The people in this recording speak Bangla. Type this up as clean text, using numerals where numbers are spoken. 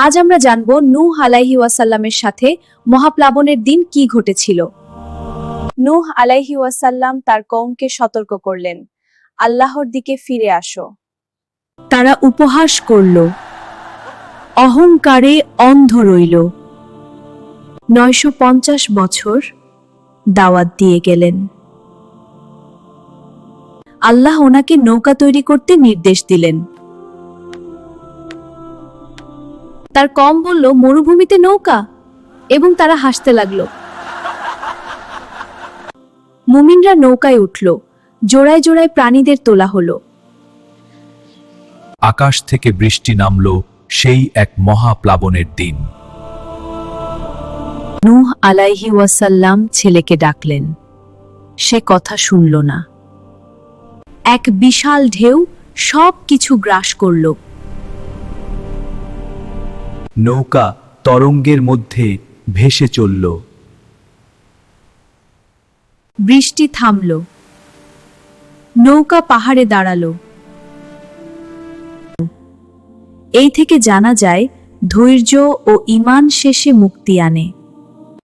আজ আমরা জানব নূহ আলাইহি ওয়াসাল্লামের সাথে মহাপ্লাবনের দিন কি ঘটেছিল। নূহ আলাইহি ওয়াসাল্লাম তার কওমকে সতর্ক করলেন, আল্লাহর দিকে ফিরে আসো। তারা উপহাস করল, অহংকারে অন্ধ রইল। 950 বছর দাওয়াত দিয়ে গেলেন। আল্লাহ ওনাকে নৌকা তৈরি করতে নির্দেশ দিলেন। তার কওম বলল, মরুভূমিতে নৌকা, এবং তারা হাসতে লাগলো। মুমিনরা নৌকায় উঠল, জোড়ায় জোড়ায় প্রাণীদের তোলা হলো। আকাশ থেকে বৃষ্টি নামল সেই এক মহাপ্লাবনের দিন। নূহ আলাইহি ওয়াসাল্লাম ছেলেকে ডাকলেন, সে কথা শুনল না। এক বিশাল ঢেউ সব কিছু গ্রাস করল। নৌকা তরঙ্গের মধ্যে ভেসে চলল। বৃষ্টি থামল, নৌকা পাহাড়ে দাঁড়ালো। এই থেকে জানা যায়, ধৈর্য ও ঈমান শেষে মুক্তি আনে।